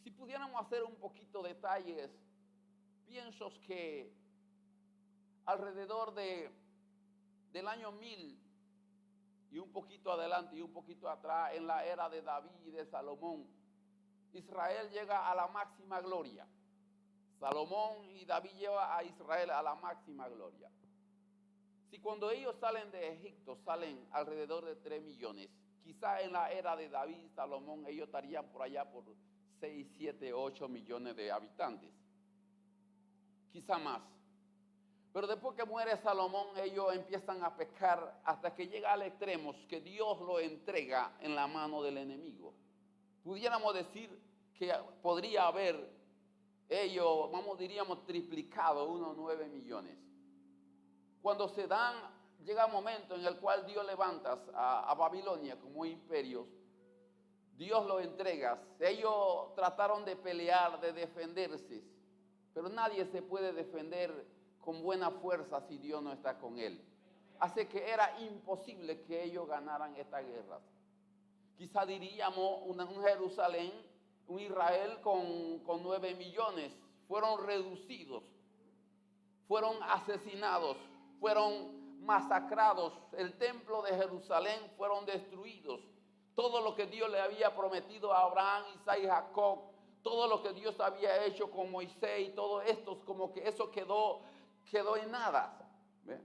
Si pudiéramos hacer un poquito de detalles, pienso que alrededor del año 1000 y un poquito adelante y un poquito atrás, en la era de David y de Salomón, Israel llega a la máxima gloria. Salomón y David llevan a Israel a la máxima gloria. Si cuando ellos salen de Egipto salen alrededor de 3 millones, quizá en la era de David y Salomón ellos estarían por allá por 6, 7, 8 millones de habitantes. Quizá más. Pero después que muere Salomón, ellos empiezan a pecar hasta que llega al extremo que Dios lo entrega en la mano del enemigo. Pudiéramos decir que podría haber ellos, diríamos, triplicado unos 9 millones. Cuando llega un momento en el cual Dios levanta a Babilonia como imperio, Dios lo entrega. Ellos trataron de pelear, de defenderse, pero nadie se puede defender con buena fuerza si Dios no está con él. Así que era imposible que ellos ganaran esta guerra. Quizá diríamos un Jerusalén, un Israel con 9 millones, fueron reducidos, fueron asesinados, fueron masacrados. El templo de Jerusalén fueron destruidos. Todo lo que Dios le había prometido a Abraham, Isaac y Jacob, todo lo que Dios había hecho con Moisés y todo esto, como que eso quedó en nada. ¿Ve?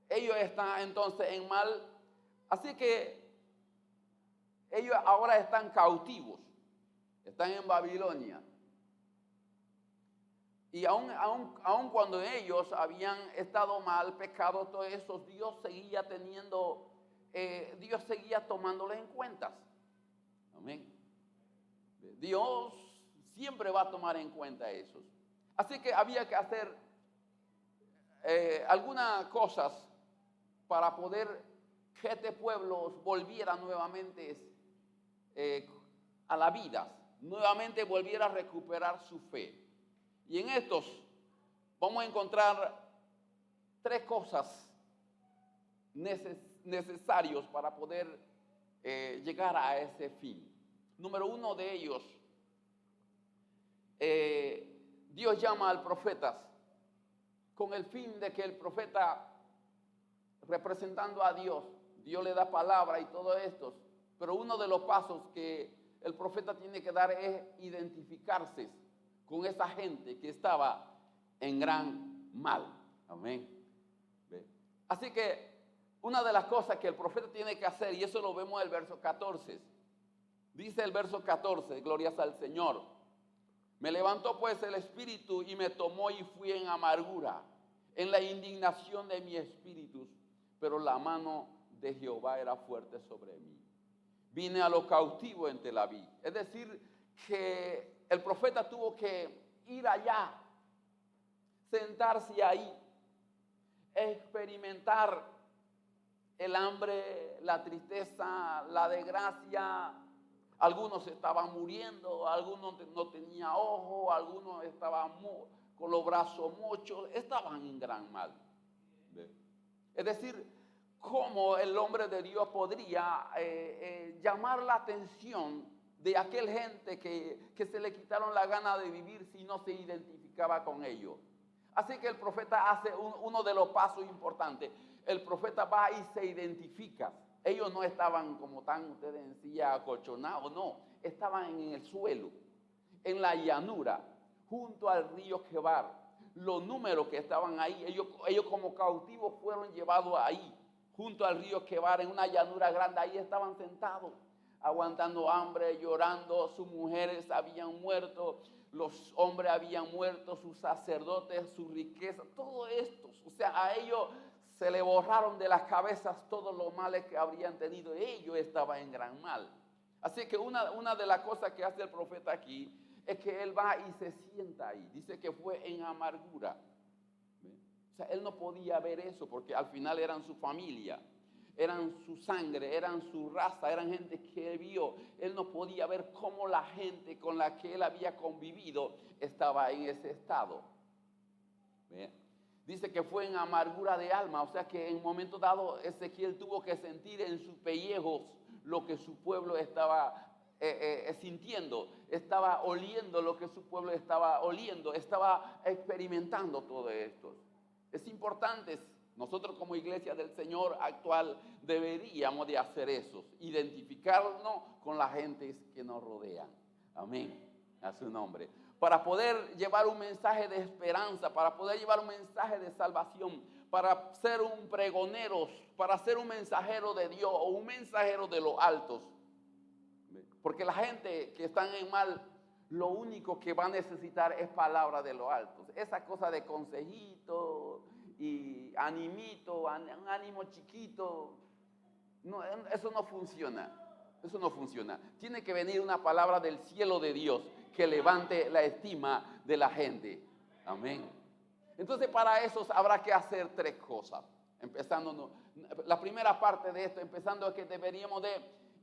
Ellos están entonces en mal. Así que ellos ahora están cautivos, están en Babilonia. Y aun cuando ellos habían estado mal, pecado, todo eso, Dios seguía Dios seguía tomándoles en cuenta. Amén. Dios siempre va a tomar en cuenta eso. Así que había que hacer algunas cosas para poder que este pueblo volviera nuevamente a la vida, nuevamente volviera a recuperar su fe. Y en estos vamos a encontrar 3 cosas necesarias para poder llegar a ese fin. Número 1 de ellos, Dios llama al profeta con el fin de que el profeta, representando a Dios, Dios le da palabra y todo esto. Pero uno de los pasos que el profeta tiene que dar es identificarse con esa gente que estaba en gran mal. Amén. ¿Ve? Así que una de las cosas que el profeta tiene que hacer, y eso lo vemos en el verso 14, dice el verso 14, glorias al Señor. Me levantó pues el espíritu y me tomó y fui en amargura, en la indignación de mi espíritu, pero la mano de Jehová era fuerte sobre mí. Vine a los cautivos en Tel Aviv. Es decir, que el profeta tuvo que ir allá, sentarse ahí, experimentar el hambre, la tristeza, la desgracia. Algunos estaban muriendo, algunos no tenían ojo, algunos estaban con los brazos mochos, estaban en gran mal. Es decir, cómo el hombre de Dios podría llamar la atención de aquel gente que se le quitaron la gana de vivir si no se identificaba con ellos. Así que el profeta hace uno de los pasos importantes. El profeta va y se identifica. Ellos no estaban como tan ustedes decían acolchonados, no. Estaban en el suelo, en la llanura, junto al río Quebar. Los números que estaban ahí, ellos como cautivos fueron llevados ahí, junto al río Quebar, en una llanura grande. Ahí estaban sentados, aguantando hambre, llorando. Sus mujeres habían muerto, los hombres habían muerto, sus sacerdotes, su riqueza, todo esto. O sea, a ellos se le borraron de las cabezas todos los males que habrían tenido. Ellos estaban en gran mal. Así que una de las cosas que hace el profeta aquí es que él va y se sienta ahí. Dice que fue en amargura. O sea, él no podía ver eso porque al final eran su familia, eran su sangre, eran su raza, eran gente que él vio. Él no podía ver cómo la gente con la que él había convivido estaba en ese estado. ¿Ve? Dice que fue en amargura de alma, o sea que en un momento dado Ezequiel tuvo que sentir en sus pellejos lo que su pueblo estaba sintiendo, estaba oliendo lo que su pueblo estaba oliendo, estaba experimentando todo esto. Es importante, nosotros como iglesia del Señor actual deberíamos de hacer eso, identificarnos con la gente que nos rodean. Amén, a su nombre. Para poder llevar un mensaje de esperanza, para poder llevar un mensaje de salvación, para ser un pregonero, para ser un mensajero de Dios o un mensajero de los altos. Porque la gente que están en mal, lo único que va a necesitar es palabra de los altos. Esa cosa de consejito y animito, un ánimo chiquito, no, eso no funciona. Eso no funciona. Tiene que venir una palabra del cielo de Dios que levante la estima de la gente. Amén. Entonces para eso habrá que hacer tres cosas. Empezando, la primera parte de esto, empezando es que deberíamos de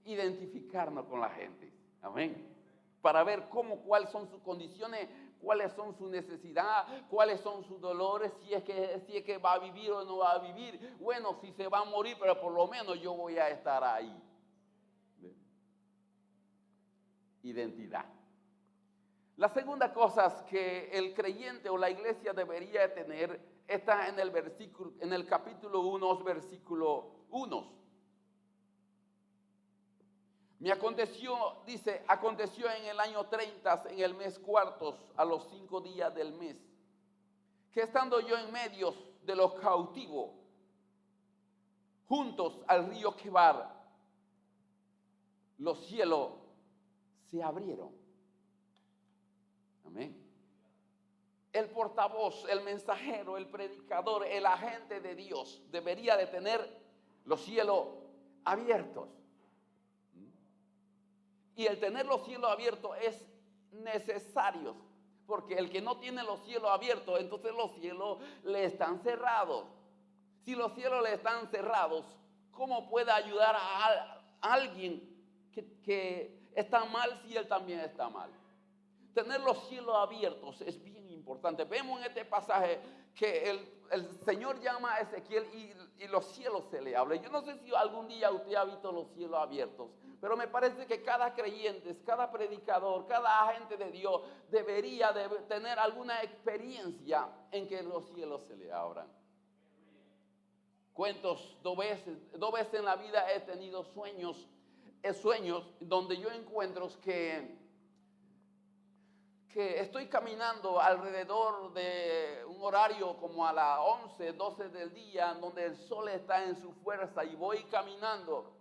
identificarnos con la gente. Amén. Para ver cuáles son sus condiciones, cuáles son sus necesidades, cuáles son sus dolores, si es que va a vivir o no va a vivir. Bueno, si se va a morir, pero por lo menos yo voy a estar ahí. Identidad. La segunda cosa que el creyente o la iglesia debería tener está en el capítulo 1, versículo 1. Aconteció en el año 30, en el mes cuartos, a los 5 días del mes, que estando yo en medio de los cautivos, juntos al río Quebar, los cielos se abrieron. Amén. El portavoz, el mensajero, el predicador, el agente de Dios debería de tener los cielos abiertos. Y el tener los cielos abiertos es necesario, porque el que no tiene los cielos abiertos, entonces los cielos le están cerrados. Si los cielos le están cerrados, ¿cómo puede ayudar a alguien que está mal si él también está mal? Tener los cielos abiertos es bien importante. Vemos en este pasaje que el Señor llama a Ezequiel y los cielos se le abren. Yo no sé si algún día usted ha visto los cielos abiertos, pero me parece que cada creyente, cada predicador, cada agente de Dios debería de tener alguna experiencia en que los cielos se le abran. Cuentos, dos veces en la vida he tenido sueños donde yo encuentro que estoy caminando alrededor de un horario como a las 11, 12 del día, donde el sol está en su fuerza, y voy caminando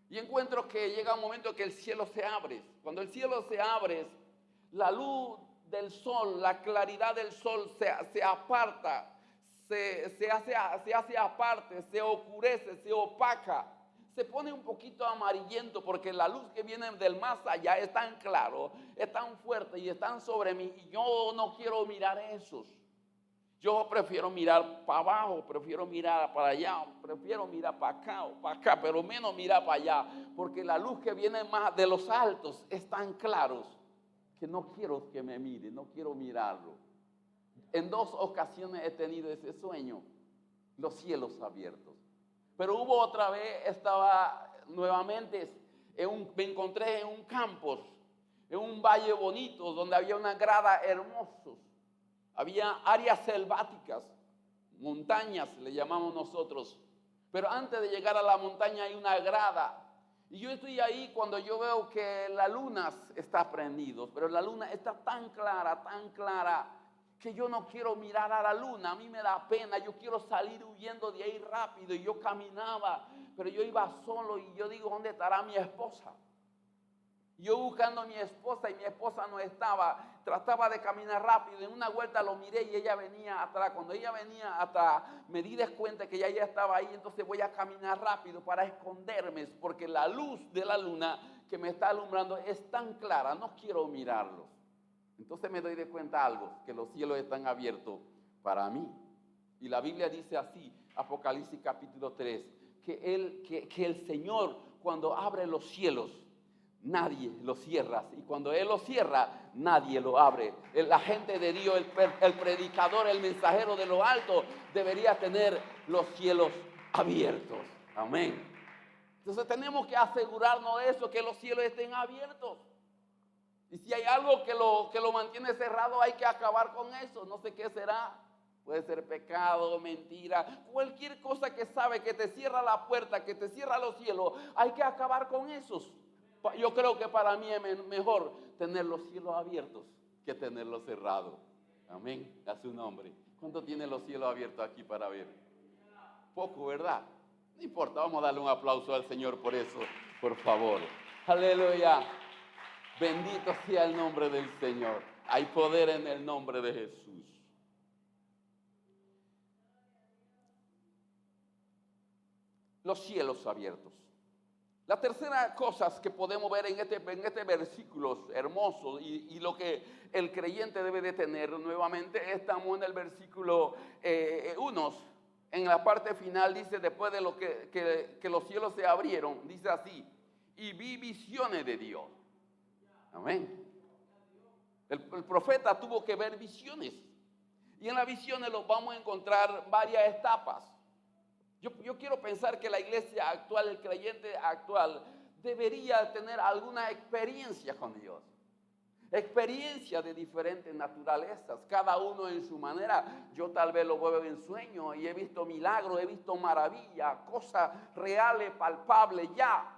y encuentro que llega un momento que el cielo se abre. Cuando el cielo se abre, la luz del sol, la claridad del sol se aparta, se hace aparte, se oscurece, se opaca. Se pone un poquito amarillento porque la luz que viene del más allá es tan claro, es tan fuerte y están sobre mí, y yo no quiero mirar esos. Yo prefiero mirar para abajo, prefiero mirar para allá, prefiero mirar para acá o para acá, pero menos mirar para allá, porque la luz que viene más de los altos es tan claros que no quiero que me mire, no quiero mirarlo. En 2 ocasiones he tenido ese sueño, los cielos abiertos. Pero hubo otra vez, estaba nuevamente, me encontré en un campo, en un valle bonito, donde había una grada hermosos. Había áreas selváticas, montañas le llamamos nosotros. Pero antes de llegar a la montaña hay una grada. Y yo estoy ahí cuando yo veo que la luna está prendida, pero la luna está tan clara, que yo no quiero mirar a la luna. A mí me da pena, yo quiero salir huyendo de ahí rápido. Y yo caminaba, pero yo iba solo, y yo digo, ¿dónde estará mi esposa? Yo buscando a mi esposa, y mi esposa no estaba. Trataba de caminar rápido, en una vuelta lo miré y ella venía atrás. Cuando ella venía atrás, me di cuenta que ella estaba ahí. Entonces voy a caminar rápido para esconderme, porque la luz de la luna que me está alumbrando es tan clara, no quiero mirarlo. Entonces me doy de cuenta algo, que los cielos están abiertos para mí. Y la Biblia dice así, Apocalipsis capítulo 3, que el Señor, cuando abre los cielos, nadie los cierra. Y cuando Él los cierra, nadie lo abre. La gente de Dios, el predicador, el mensajero de lo alto, debería tener los cielos abiertos. Amén. Entonces tenemos que asegurarnos de eso, que los cielos estén abiertos. Y si hay algo que lo mantiene cerrado, hay que acabar con eso. No sé qué será. Puede ser pecado, mentira, cualquier cosa que sabe que te cierra la puerta, que te cierra los cielos. Hay que acabar con esos. Yo creo que para mí es mejor tener los cielos abiertos que tenerlos cerrados. Amén. A su nombre. ¿Cuánto tienen los cielos abiertos aquí para ver? Poco, ¿verdad? No importa, vamos a darle un aplauso al Señor por eso, por favor. Aleluya. Bendito sea el nombre del Señor. Hay poder en el nombre de Jesús. Los cielos abiertos. La tercera cosa que podemos ver en este versículo hermoso y lo que el creyente debe de tener nuevamente, estamos en el versículo 1. En la parte final dice, después de lo que los cielos se abrieron, dice así, y vi visiones de Dios. Amén. El profeta tuvo que ver visiones. Y en las visiones los vamos a encontrar varias etapas. Yo quiero pensar que la iglesia actual, el creyente actual, debería tener alguna experiencia con Dios. Experiencia de diferentes naturalezas, cada uno en su manera. Yo tal vez lo veo en sueño y he visto milagros, he visto maravillas, cosas reales, palpables ya.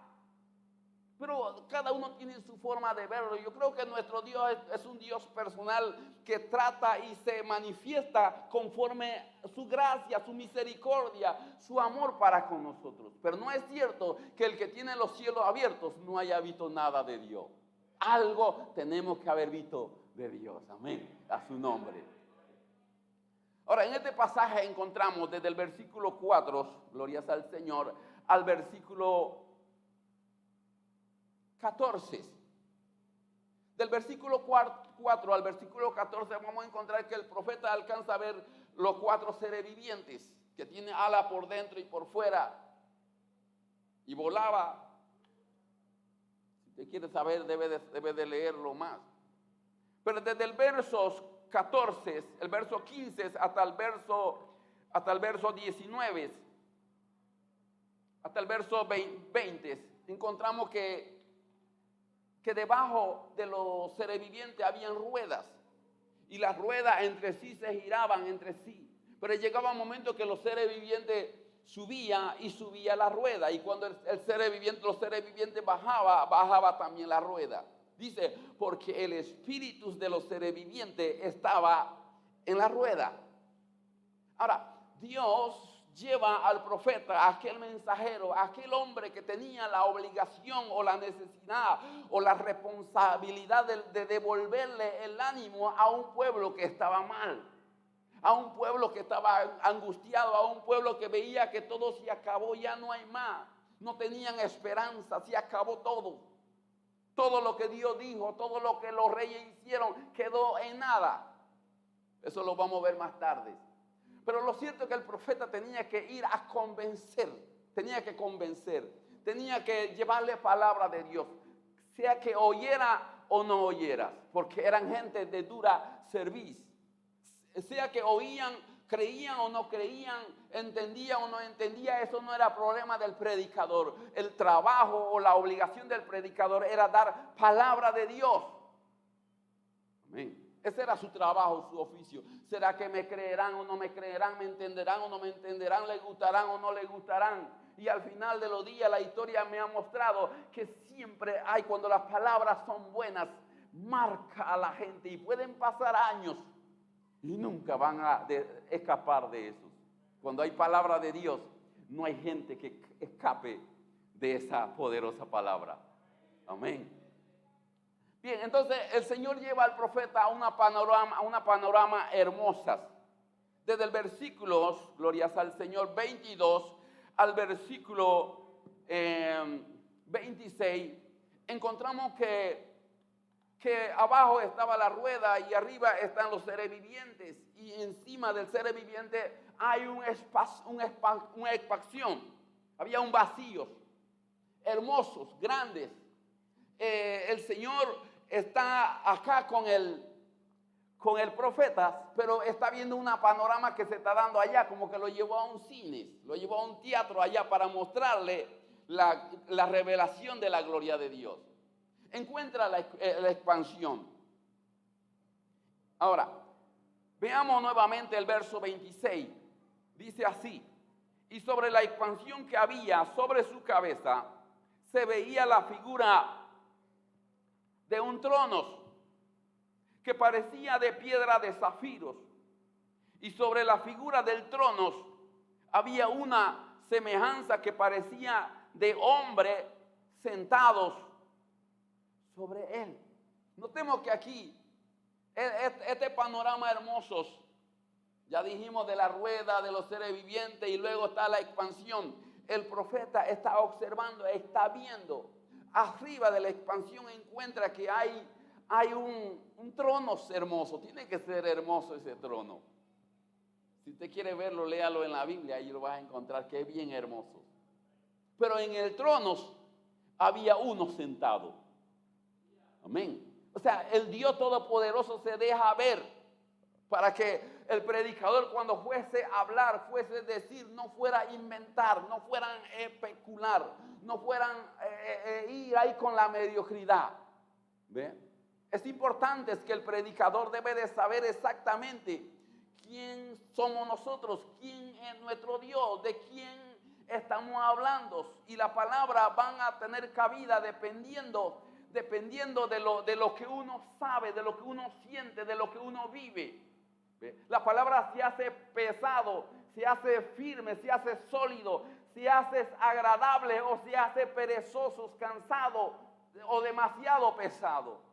Pero cada uno tiene su forma de verlo. Yo creo que nuestro Dios es un Dios personal que trata y se manifiesta conforme su gracia, su misericordia, su amor para con nosotros. Pero no es cierto que el que tiene los cielos abiertos no haya visto nada de Dios. Algo tenemos que haber visto de Dios. Amén. A su nombre. Ahora, en este pasaje encontramos desde el versículo 4, glorias al Señor, al versículo 14. Del versículo 4 al versículo 14 vamos a encontrar que el profeta alcanza a ver los 4 seres vivientes que tienen ala por dentro y por fuera y volaba. Si usted quiere saber debe de leerlo más. Pero desde el verso 14, el verso 15 hasta el verso 19, hasta el verso 20, encontramos que debajo de los seres vivientes habían ruedas y las ruedas entre sí se giraban entre sí, pero llegaba un momento que los seres vivientes subía la rueda, y cuando los seres vivientes bajaba también la rueda. Dice, porque el espíritu de los seres vivientes estaba en la rueda. Ahora, Dios lleva al profeta, a aquel mensajero, a aquel hombre que tenía la obligación o la necesidad o la responsabilidad de devolverle el ánimo a un pueblo que estaba mal, a un pueblo que estaba angustiado, a un pueblo que veía que todo se acabó, ya no hay más, no tenían esperanza, se acabó todo. Todo lo que Dios dijo, todo lo que los reyes hicieron quedó en nada. Eso lo vamos a ver más tarde. Pero lo cierto es que el profeta tenía que ir a convencer, tenía que llevarle palabra de Dios, sea que oyera o no oyera, porque eran gente de dura cerviz, sea que oían, creían o no creían, entendían o no entendían, eso no era problema del predicador. El trabajo o la obligación del predicador era dar palabra de Dios. Amén. Ese era su trabajo, su oficio. ¿Será que me creerán o no me creerán? ¿Me entenderán o no me entenderán? ¿Le gustarán o no le gustarán? Y al final de los días la historia me ha mostrado que siempre hay, cuando las palabras son buenas, marca a la gente y pueden pasar años y nunca van a escapar de eso. Cuando hay palabra de Dios, no hay gente que escape de esa poderosa palabra. Amén. Bien, entonces el Señor lleva al profeta a una panorama hermosas. Desde el versículo, glorias al Señor, 22 al versículo 26, encontramos que abajo estaba la rueda y arriba están los seres vivientes, y encima del ser viviente hay una expansión. Había un vacío, hermosos, grandes. El Señor está acá con el profeta, pero está viendo una panorama que se está dando allá, como que lo llevó a un cine, lo llevó a un teatro allá para mostrarle la revelación de la gloria de Dios. Encuentra la expansión. Ahora, veamos nuevamente el verso 26. Dice así: y sobre la expansión que había sobre su cabeza se veía la figura de un trono que parecía de piedra de zafiros, y sobre la figura del trono había una semejanza que parecía de hombre sentados sobre él. Notemos que aquí, este panorama hermoso, ya dijimos de la rueda, de los seres vivientes, y luego está la expansión. El profeta está observando, está viendo. Arriba de la expansión encuentra que hay un trono hermoso. Tiene que ser hermoso ese trono. Si usted quiere verlo, léalo en la Biblia, ahí lo vas a encontrar que es bien hermoso. Pero en el trono había uno sentado. Amén. O sea, el Dios Todopoderoso se deja ver para que el predicador, cuando fuese a hablar, fuese decir, no fuera a inventar, no fueran a especular, no fueran ir ahí con la mediocridad. ¿Ve? Es importante que el predicador debe de saber exactamente quién somos nosotros, quién es nuestro Dios, de quién estamos hablando. Y la palabra van a tener cabida dependiendo de lo que uno sabe, de lo que uno siente, de lo que uno vive. La palabra se hace pesado, se hace firme, se hace sólido, se hace agradable o se hace perezoso, cansado o demasiado pesado.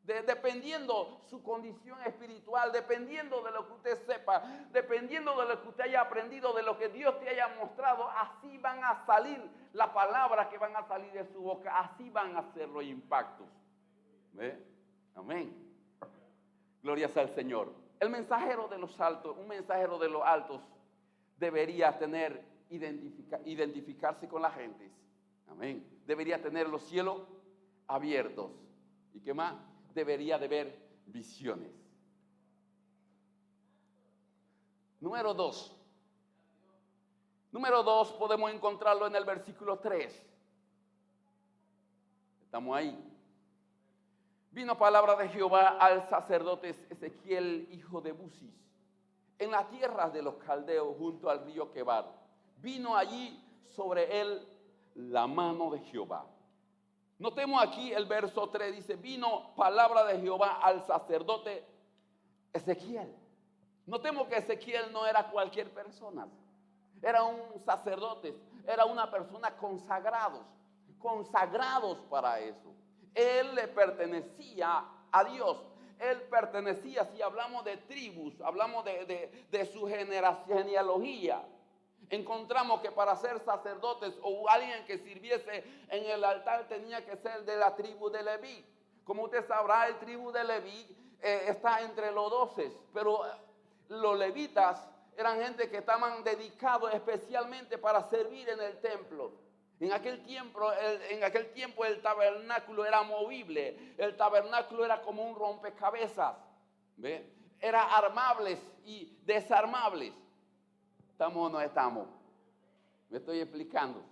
Dependiendo su condición espiritual, dependiendo de lo que usted sepa, dependiendo de lo que usted haya aprendido, de lo que Dios te haya mostrado, así van a salir las palabras que van a salir de su boca, así van a ser los impactos. ¿Ve? Amén. Gloria sea al Señor. El mensajero de los altos, un mensajero de los altos, debería tener, identificarse con la gente. Amén. Debería tener los cielos abiertos. ¿Y qué más? Debería de ver visiones. Número 2. Número 2 podemos encontrarlo en el versículo 3. Estamos ahí. Vino palabra de Jehová al sacerdote Ezequiel, hijo de Busis, en las tierras de los caldeos junto al río Quebar. Vino allí sobre él la mano de Jehová. Notemos aquí el verso 3, dice, vino palabra de Jehová al sacerdote Ezequiel. Notemos que Ezequiel no era cualquier persona, era un sacerdote, era una persona consagrados para eso. Él le pertenecía a Dios. Él pertenecía, si hablamos de tribus, hablamos de su genealogía. Encontramos que para ser sacerdotes o alguien que sirviese en el altar tenía que ser de la tribu de Leví. Como usted sabrá, el tribu de Leví está entre los 12, pero los levitas eran gente que estaban dedicados especialmente para servir en el templo. En aquel tiempo el tabernáculo era movible, el tabernáculo era como un rompecabezas, ¿ve? Era armables y desarmables. ¿Estamos o no estamos? Me estoy explicando.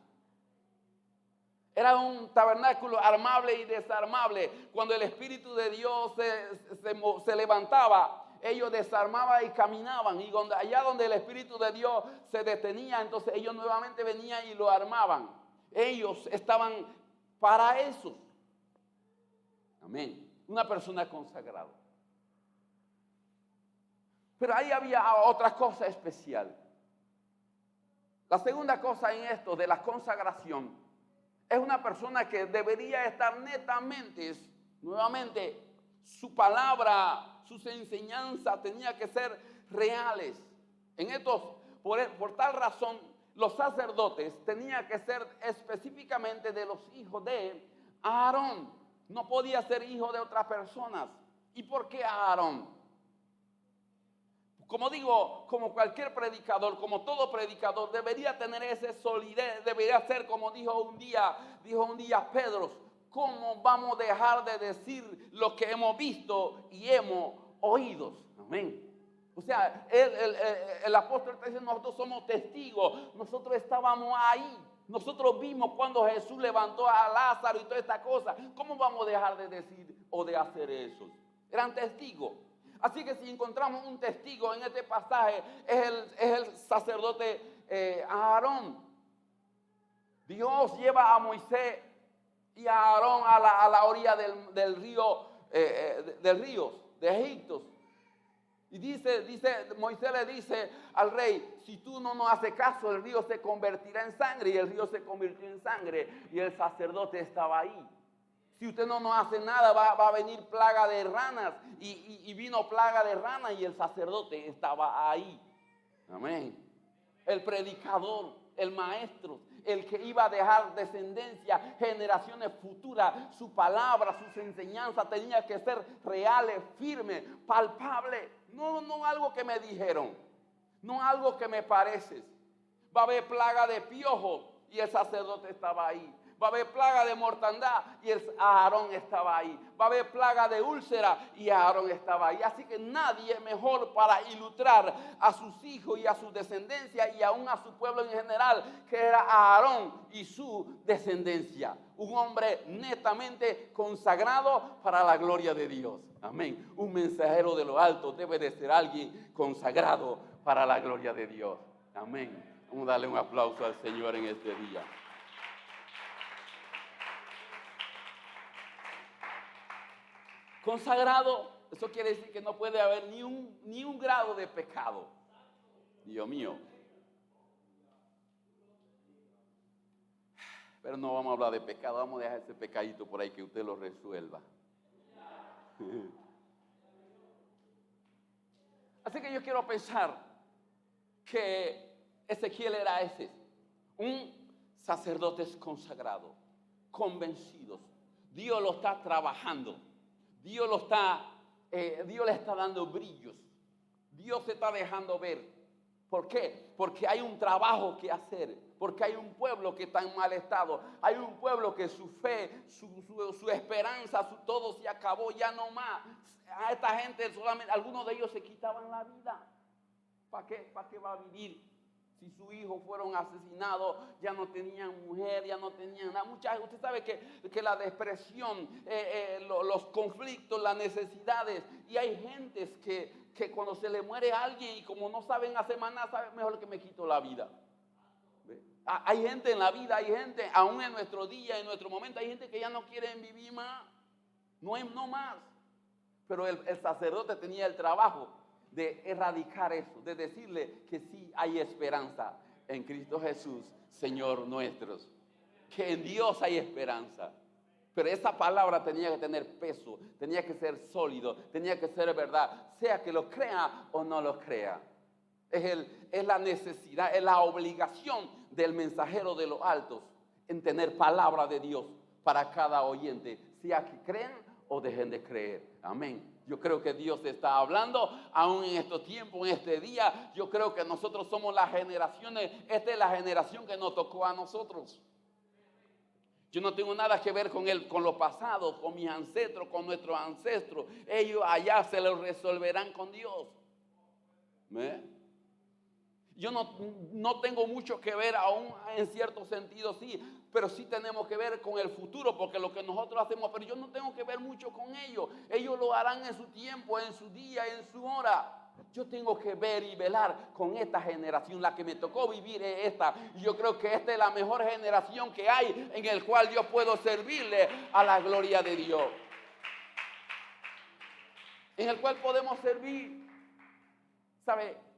Era un tabernáculo armable y desarmable. Cuando el Espíritu de Dios se levantaba, ellos desarmaban y caminaban. Y allá donde el Espíritu de Dios se detenía, entonces ellos nuevamente venían y lo armaban. Ellos estaban para eso. Amén. Una persona consagrada. Pero ahí había otra cosa especial. La segunda cosa en esto de la consagración es una persona que debería estar netamente, nuevamente, su palabra, sus enseñanzas tenía que ser reales. En estos, por tal razón, los sacerdotes tenían que ser específicamente de los hijos de Aarón. No podía ser hijo de otras personas. ¿Y por qué Aarón? Como digo, como cualquier predicador, como todo predicador, debería tener esa solidez, debería ser como dijo un día Pedro, ¿cómo vamos a dejar de decir lo que hemos visto y hemos oído? Amén. O sea, el apóstol está diciendo, nosotros somos testigos, nosotros estábamos ahí, Nosotros vimos cuando Jesús levantó a Lázaro y toda esta cosa. ¿Cómo vamos a dejar de decir o de hacer eso? Eran testigos. Así que si encontramos un testigo en este pasaje, es el sacerdote Aarón. Dios lleva a Moisés y a Aarón a la orilla del río, de Egipto. Y Moisés le dice al rey, si tú no nos haces caso, el río se convertirá en sangre. Y el río se convirtió en sangre y el sacerdote estaba ahí. Si usted no nos hace nada, va a venir plaga de ranas. Y vino plaga de ranas y el sacerdote estaba ahí. Amén. El predicador, el maestro, el que iba a dejar descendencia, generaciones futuras, su palabra, sus enseñanzas tenía que ser reales, firmes, palpables. No algo que me dijeron, no algo que me parece. Va a haber plaga de piojos y el sacerdote estaba ahí. Va a haber plaga de mortandad y Aarón estaba ahí. Va a haber plaga de úlcera y Aarón estaba ahí. Así que nadie es mejor para ilustrar a sus hijos y a su descendencia y aún a su pueblo en general, que era Aarón y su descendencia. Un hombre netamente consagrado para la gloria de Dios. Amén. Un mensajero de lo alto debe de ser alguien consagrado para la gloria de Dios. Amén. Vamos a darle un aplauso al Señor en este día. Consagrado, eso quiere decir que no puede haber ni un grado de pecado. Dios mío. Pero no vamos a hablar de pecado, vamos a dejar ese pecadito por ahí que usted lo resuelva. Así que yo quiero pensar que Ezequiel era ese, un sacerdote consagrado, convencidos. Dios lo está trabajando. Dios le está dando brillos. Dios se está dejando ver. ¿Por qué? Porque hay un trabajo que hacer. Porque hay un pueblo que está en mal estado. Hay un pueblo que su fe, su esperanza, todo se acabó, ya no más. A esta gente solamente, algunos de ellos se quitaban la vida. ¿Para qué va a vivir? Si sus hijos fueron asesinados, ya no tenían mujer, ya no tenían nada. Usted sabe que la depresión, los conflictos, las necesidades, y hay gentes que cuando se le muere a alguien y como no saben hacer más nada, saben mejor que me quito la vida. ¿Ve? Hay gente en la vida, hay gente, aún en nuestro día, en nuestro momento, hay gente que ya no quieren vivir más, no más. Pero el sacerdote tenía el trabajo de erradicar eso, de decirle que sí hay esperanza en Cristo Jesús, Señor nuestro, que en Dios hay esperanza. Pero esa palabra tenía que tener peso, tenía que ser sólido, tenía que ser verdad, sea que lo crea o no lo crea. Es la necesidad, es la obligación del mensajero de los altos en tener palabra de Dios para cada oyente, sea que crean o dejen de creer. Amén. Yo creo que Dios está hablando aún en estos tiempos, en este día. Yo creo que nosotros somos las generaciones, esta es la generación que nos tocó a nosotros. Yo no tengo nada que ver con lo pasado, con mis ancestros, con nuestros ancestros. Ellos allá se lo resolverán con Dios. ¿Eh? Yo no tengo mucho que ver aún en cierto sentido, sí, pero sí tenemos que ver con el futuro, porque lo que nosotros hacemos, pero yo no tengo que ver mucho con ellos. Ellos lo harán en su tiempo, en su día, en su hora. Yo tengo que ver y velar con esta generación, la que me tocó vivir es esta. Y yo creo que esta es la mejor generación que hay, en el cual yo puedo servirle a la gloria de Dios. En el cual podemos servir, ¿sabe?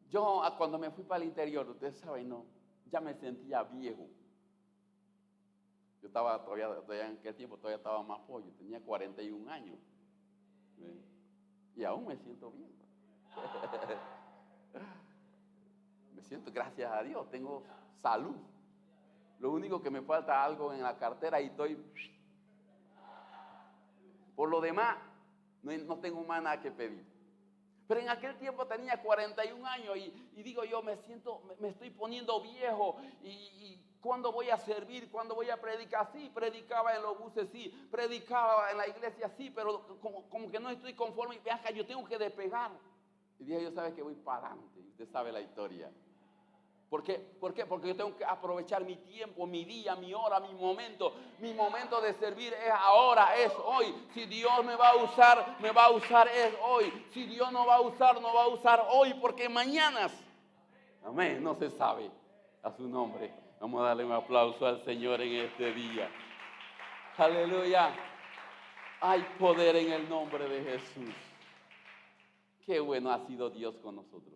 Yo cuando me fui para el interior, ustedes saben, ya me sentía viejo. Yo estaba todavía en aquel tiempo, todavía estaba más pollo, tenía 41 años. Y aún me siento bien. Me siento, gracias a Dios, tengo salud. Lo único que me falta es algo en la cartera y estoy... Por lo demás, no tengo más nada que pedir. Pero en aquel tiempo tenía 41 años y digo yo, me estoy poniendo viejo y ¿cuándo voy a servir? ¿Cuándo voy a predicar? Sí, predicaba en los buses, sí, predicaba en la iglesia, sí, pero como que no estoy conforme. Vean que yo tengo que despegar. Y dije, yo sabe que voy para adelante, usted sabe la historia. ¿Por qué? ¿Por qué? Porque yo tengo que aprovechar mi tiempo, mi día, mi hora, mi momento. Mi momento de servir es ahora, es hoy. Si Dios me va a usar es hoy. Si Dios no va a usar hoy, porque mañana, amén, no se sabe. A su nombre. Vamos a darle un aplauso al Señor en este día. Aleluya. Hay poder en el nombre de Jesús. Qué bueno ha sido Dios con nosotros.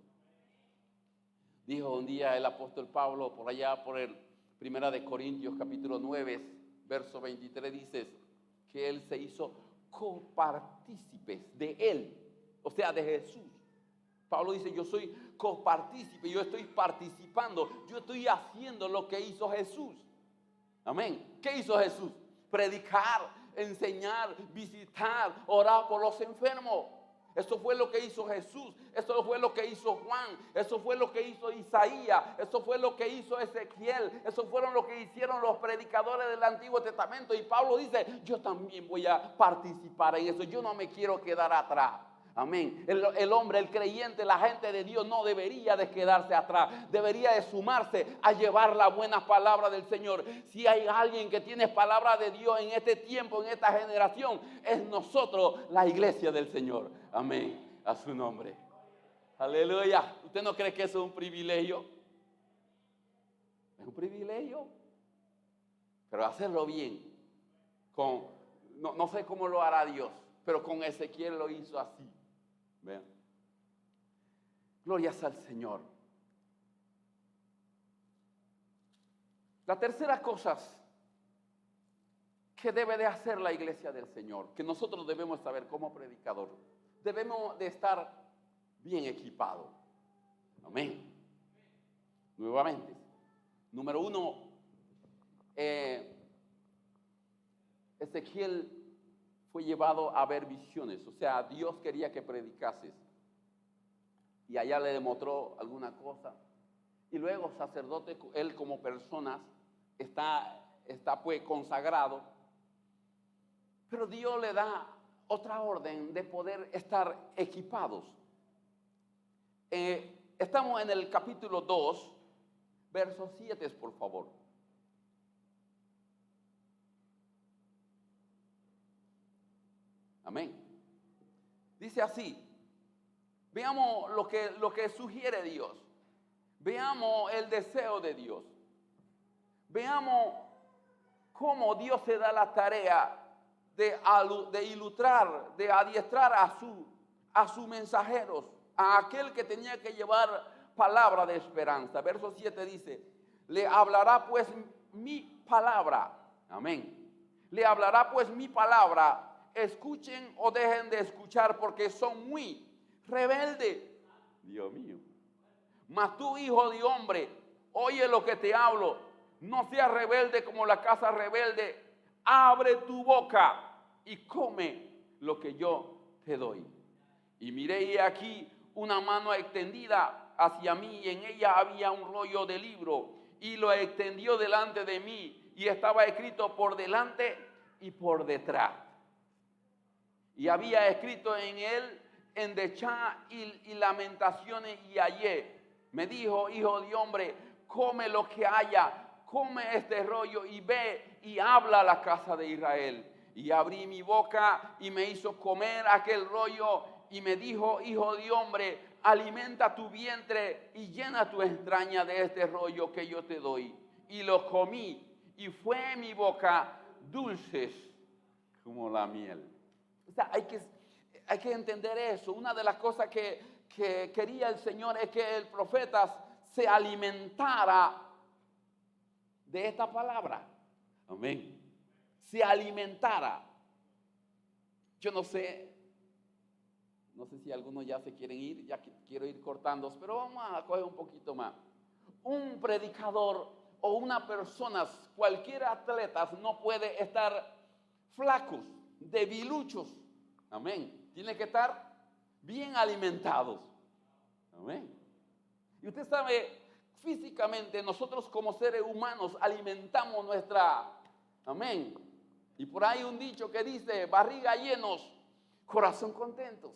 Dijo un día el apóstol Pablo, por allá por el 1 de Corintios capítulo 9, verso 23, dice que él se hizo copartícipes de él, o sea, de Jesús. Pablo dice, yo soy copartícipe, yo estoy participando, yo estoy haciendo lo que hizo Jesús. Amén. ¿Qué hizo Jesús? Predicar, enseñar, visitar, orar por los enfermos. Eso fue lo que hizo Jesús, eso fue lo que hizo Juan, eso fue lo que hizo Isaías, eso fue lo que hizo Ezequiel, eso fueron lo que hicieron los predicadores del Antiguo Testamento. Y Pablo dice, yo también voy a participar en eso, yo no me quiero quedar atrás. Amén. El hombre, el creyente, la gente de Dios no debería de quedarse atrás. Debería de sumarse a llevar la buena palabra del Señor. Si hay alguien que tiene palabra de Dios en este tiempo, en esta generación, es nosotros, la iglesia del Señor. Amén. A su nombre. Aleluya. ¿Usted no cree que eso es un privilegio? Es un privilegio. Pero hacerlo bien. No sé cómo lo hará Dios, pero con Ezequiel lo hizo así. Vean. Glorias al Señor. La tercera cosa que debe de hacer la iglesia del Señor, que nosotros debemos saber como predicador, debemos de estar bien equipados. Amén. Nuevamente. Número 1, Ezequiel fue llevado a ver visiones, o sea, Dios quería que predicases y allá le demostró alguna cosa. Y luego sacerdote, él como persona está pues consagrado, pero Dios le da otra orden de poder estar equipados. Estamos en el capítulo 2, verso 7, por favor. Amén. Dice así. Veamos lo que sugiere Dios. Veamos el deseo de Dios. Veamos cómo Dios se da la tarea de ilustrar, de adiestrar a sus mensajeros, a aquel que tenía que llevar palabra de esperanza. Verso 7 dice, le hablará pues mi palabra. Amén. Le hablará pues mi palabra. Escuchen o dejen de escuchar porque son muy rebeldes. Dios mío. Mas tú, hijo de hombre, oye lo que te hablo. No seas rebelde como la casa rebelde. Abre tu boca y come lo que yo te doy. Y miré y aquí una mano extendida hacia mí y en ella había un rollo de libro y lo extendió delante de mí y estaba escrito por delante y por detrás. Y había escrito en él endechá y lamentaciones y ayé. Me dijo, hijo de hombre, come lo que haya, come este rollo y ve y habla a la casa de Israel. Y abrí mi boca y me hizo comer aquel rollo y me dijo, hijo de hombre, alimenta tu vientre y llena tu entraña de este rollo que yo te doy. Y lo comí y fue mi boca dulces como la miel. O sea, hay que entender eso. Una de las cosas que quería el Señor es que el profeta se alimentara de esta palabra. Amén. Se alimentara. Yo no sé si algunos ya se quieren ir, ya quiero ir cortando, pero vamos a coger un poquito más. Un predicador o una persona, cualquier atleta no puede estar flacos, debiluchos. Amén. Tiene que estar bien alimentados. Amén. Y usted sabe, físicamente nosotros como seres humanos alimentamos nuestra, amén. Y por ahí un dicho que dice, barriga llenos, corazón contentos.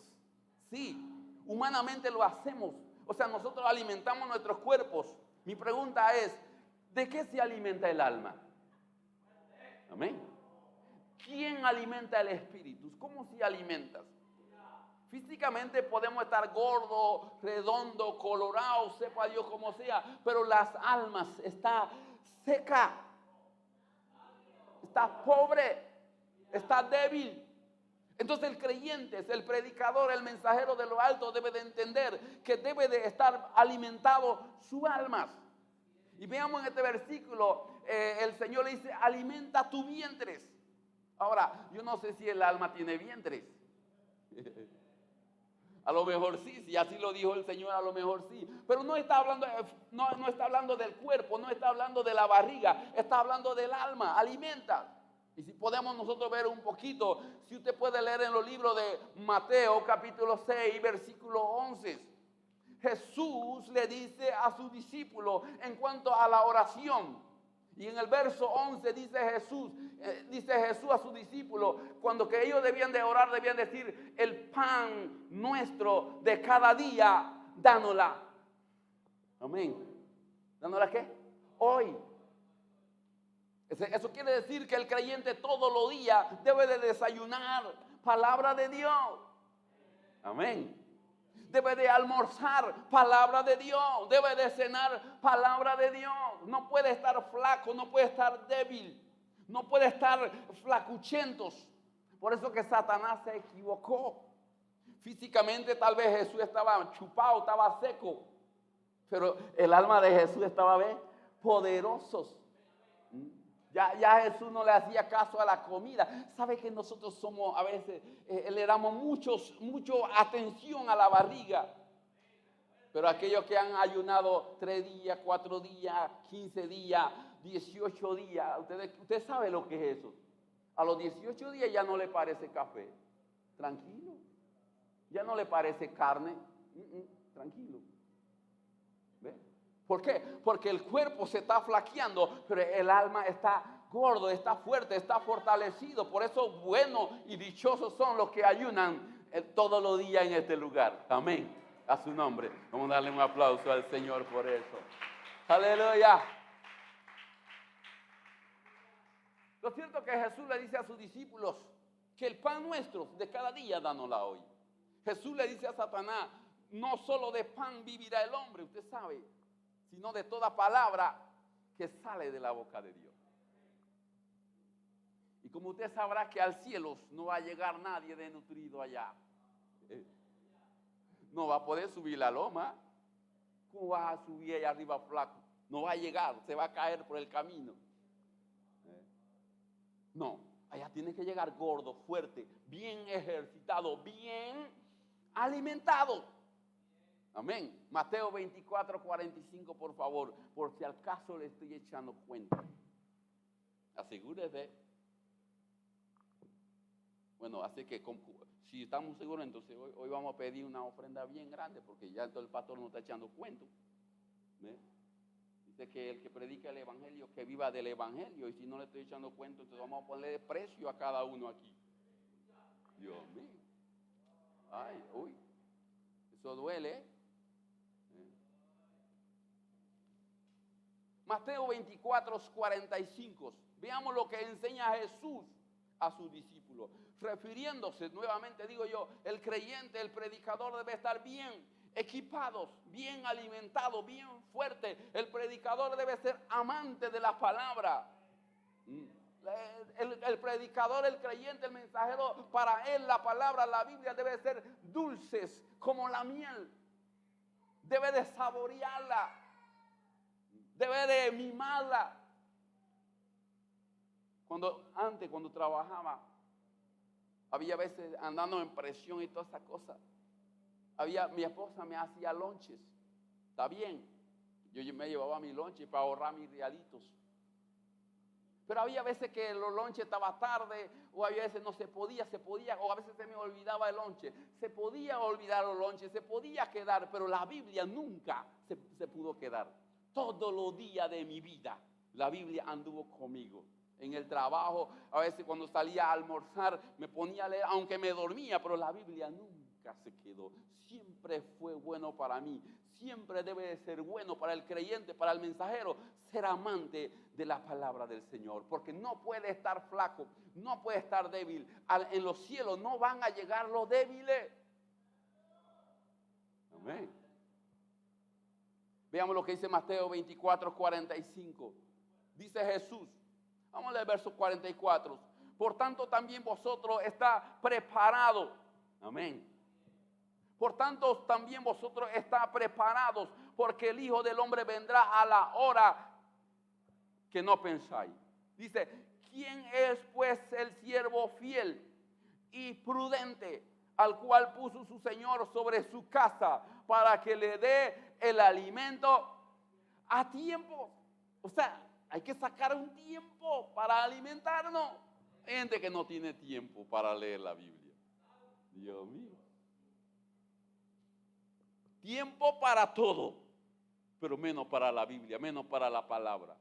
Sí, humanamente lo hacemos. O sea, nosotros alimentamos nuestros cuerpos, Mi pregunta es, ¿de qué se alimenta el alma? Amén. ¿Quién alimenta el espíritu? ¿Cómo se alimentas? Físicamente podemos estar gordo, redondo, colorado, sepa Dios como sea, pero las almas está seca, está pobre, está débil. Entonces el creyente, el predicador, el mensajero de lo alto debe de entender que debe de estar alimentado su alma. Y veamos en este versículo, el Señor le dice, alimenta tu vientres. Ahora, yo no sé si el alma tiene vientres. A lo mejor sí, si así lo dijo el Señor, a lo mejor sí. Pero no está hablando, no está hablando del cuerpo, no está hablando de la barriga, está hablando del alma, alimenta. Y si podemos nosotros ver un poquito, si usted puede leer en los libros de Mateo capítulo 6, versículo 11. Jesús le dice a su discípulo en cuanto a la oración. Y en el verso 11 dice Jesús a su discípulo, cuando que ellos debían de orar, debían decir, el pan nuestro de cada día, dánosla. Amén. ¿Dánosla qué? Hoy. Eso quiere decir que el creyente todos los días debe de desayunar palabra de Dios. Amén. Debe de almorzar palabra de Dios. Debe de cenar palabra de Dios. No puede estar flaco, no puede estar débil, no puede estar flacuchentos. Por eso que Satanás se equivocó. Físicamente tal vez Jesús estaba chupado, estaba seco, pero el alma de Jesús estaba poderosos. Ya Jesús no le hacía caso a la comida. ¿Sabe que nosotros somos a veces, le damos mucho atención a la barriga? Pero aquellos que han ayunado 3 días, 4 días, 15 días, 18 días, usted sabe lo que es eso. A los 18 días ya no le parece café. Tranquilo. Ya no le parece carne. Tranquilo. ¿Ve? ¿Por qué? Porque el cuerpo se está flaqueando, pero el alma está gordo, está fuerte, está fortalecido. Por eso buenos y dichosos son los que ayunan todos los días en este lugar. Amén. A su nombre. Vamos a darle un aplauso al Señor por eso. Aleluya. Lo cierto es que Jesús le dice a sus discípulos que el pan nuestro de cada día dánosla hoy. Jesús le dice a Satanás, no solo de pan vivirá el hombre, usted sabe, sino de toda palabra que sale de la boca de Dios. Y como usted sabrá que al cielo no va a llegar nadie desnutrido allá. No va a poder subir la loma. ¿Cómo vas a subir allá arriba flaco? No va a llegar, se va a caer por el camino. No, allá tiene que llegar gordo, fuerte, bien ejercitado, bien alimentado. Amén. Mateo 24, 45, por favor, por si al caso le estoy echando cuenta. Asegúrese. Bueno, así que si estamos seguros, entonces hoy vamos a pedir una ofrenda bien grande, porque ya todo el pastor nos está echando cuento. ¿Ve? Dice que el que predica el evangelio, que viva del evangelio, y si no le estoy echando cuento, entonces vamos a ponerle precio a cada uno aquí. Dios mío. Ay, uy, eso duele. Mateo 24, 45. Veamos lo que enseña Jesús a sus discípulos. Refiriéndose nuevamente, digo yo, el creyente, el predicador debe estar bien equipados, bien alimentados, bien fuerte. El predicador debe ser amante de la palabra. El predicador, el creyente, el mensajero, para él la palabra, la Biblia debe ser dulces como la miel. Debe de saborearla, debe de mimarla. Cuando trabajaba, había veces andando en presión y todas esas cosas. Mi esposa me hacía lonches. Está bien, yo me llevaba mi lonche para ahorrar mis realitos. Pero había veces que los lonches estaban tarde, o había veces no se podía, o a veces se me olvidaba el lonche. Se podía olvidar los lonches, se podía quedar, pero la Biblia nunca se pudo quedar. Todos los días de mi vida, la Biblia anduvo conmigo. En el trabajo, a veces cuando salía a almorzar, me ponía a leer, aunque me dormía, pero la Biblia nunca. nunca se quedó. Siempre fue bueno para mí. Siempre debe de ser bueno para el creyente, para el mensajero, ser amante de la palabra del Señor. Porque no puede estar flaco, no puede estar débil. En los cielos no van a llegar los débiles. Amén. Veamos lo que dice Mateo 24:45. Dice Jesús. Vamos a leer el verso 44. Por tanto, también vosotros está preparado. Amén. Por tanto, también vosotros está preparados, porque el Hijo del Hombre vendrá a la hora que no pensáis. Dice, ¿quién es pues el siervo fiel y prudente, al cual puso su Señor sobre su casa, para que le dé el alimento a tiempo? O sea, hay que sacar un tiempo para alimentarnos. Hay gente que no tiene tiempo para leer la Biblia. Dios mío. Tiempo para todo, pero menos para la Biblia, menos para la palabra.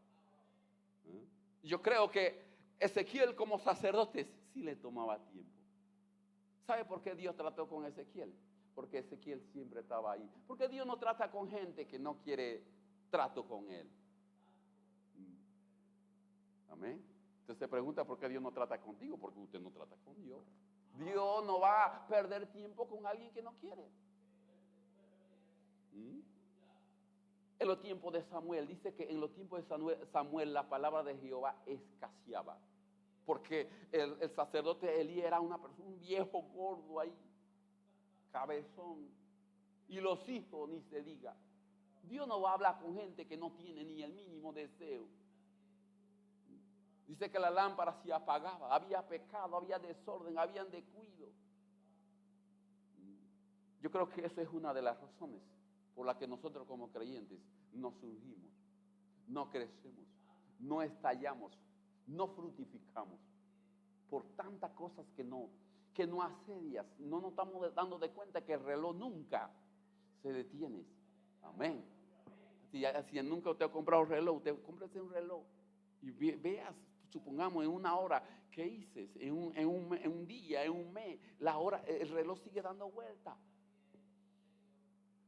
Yo creo que Ezequiel como sacerdote sí le tomaba tiempo. ¿Sabe por qué Dios trató con Ezequiel? Porque Ezequiel siempre estaba ahí. Porque Dios no trata con gente que no quiere trato con él. Amén. Usted se pregunta por qué Dios no trata contigo, porque usted no trata con Dios. Dios no va a perder tiempo con alguien que no quiere. En los tiempos de Samuel, dice que en los tiempos de Samuel la palabra de Jehová escaseaba. Porque el sacerdote Elí era un viejo gordo ahí, cabezón. Y los hijos ni se diga. Dios no va a hablar con gente que no tiene ni el mínimo deseo. Dice que la lámpara se apagaba, había pecado, había desorden, había descuido. Yo creo que eso es una de las razones por las que nosotros como creyentes no surgimos, no crecemos, no estallamos, no fructificamos. Por tantas cosas que no asedias, no nos estamos dando de cuenta que el reloj nunca se detiene. Amén. Si nunca usted ha comprado un reloj, usted cómprese un reloj y veas, supongamos en una hora, ¿qué hice? En un día, en un mes, la hora, el reloj sigue dando vuelta.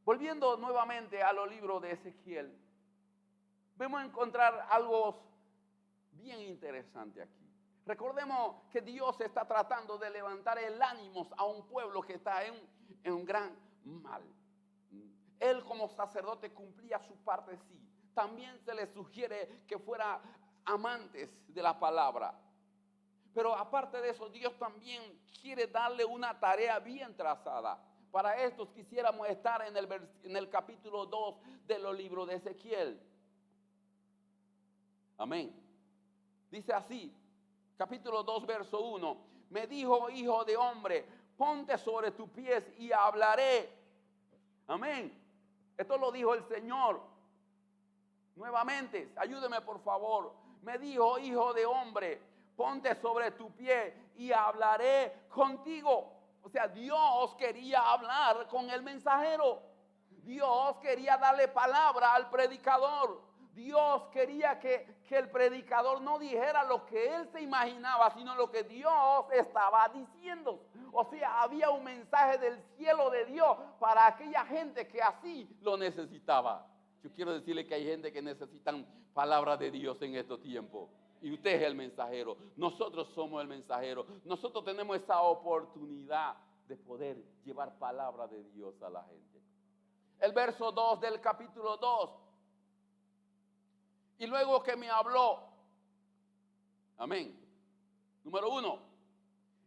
Volviendo nuevamente a los libros de Ezequiel, vamos a encontrar algo bien interesante aquí. Recordemos que Dios está tratando de levantar el ánimo a un pueblo que está en un gran mal. Él como sacerdote cumplía su parte, sí. También se le sugiere que fuera amantes de la palabra. Pero aparte de eso, Dios también quiere darle una tarea bien trazada. Para estos quisiéramos estar en el capítulo 2 de los libros de Ezequiel. Amén. Dice así, capítulo 2, verso 1. Me dijo, hijo de hombre, ponte sobre tus pies y hablaré. Amén. Esto lo dijo el Señor. Nuevamente, ayúdeme por favor. Me dijo, hijo de hombre, ponte sobre tu pie y hablaré contigo. O sea, Dios quería hablar con el mensajero. Dios quería darle palabra al predicador. Dios quería que el predicador no dijera lo que él se imaginaba, sino lo que Dios estaba diciendo. O sea, había un mensaje del cielo de Dios para aquella gente que así lo necesitaba. Yo quiero decirle que hay gente que necesitan palabra de Dios en estos tiempos. Y usted es el mensajero. Nosotros somos el mensajero. Nosotros tenemos esa oportunidad de poder llevar palabra de Dios a la gente. El verso 2 del capítulo 2. Y luego que me habló. Amén. Número 1.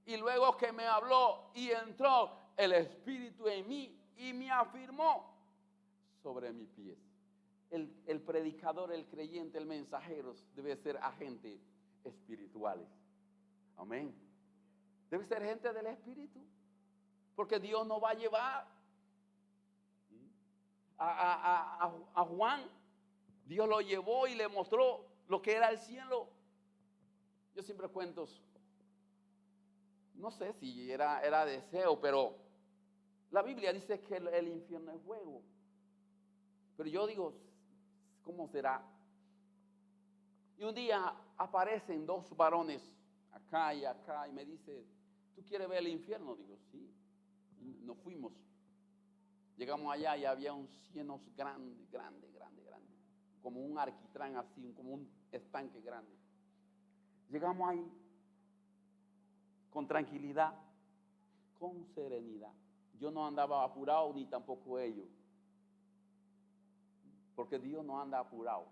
Y luego que me habló y entró el Espíritu en mí y me afirmó sobre mis pies. El predicador, el creyente, el mensajero debe ser agentes espirituales. Amén. Debe ser gente del Espíritu. Porque Dios nos va a llevar a Juan. Dios lo llevó y le mostró lo que era el cielo. Yo siempre cuento, no sé si era deseo, pero la Biblia dice que el infierno es fuego. Pero yo digo, ¿cómo será? Y un día aparecen dos varones acá y me dice, ¿tú quieres ver el infierno? Digo, sí. nos fuimos. Llegamos allá y había un cieno grande, como un alquitrán así, como un estanque grande. Llegamos ahí con tranquilidad, con serenidad. Yo no andaba apurado ni tampoco ellos, porque Dios no anda apurado.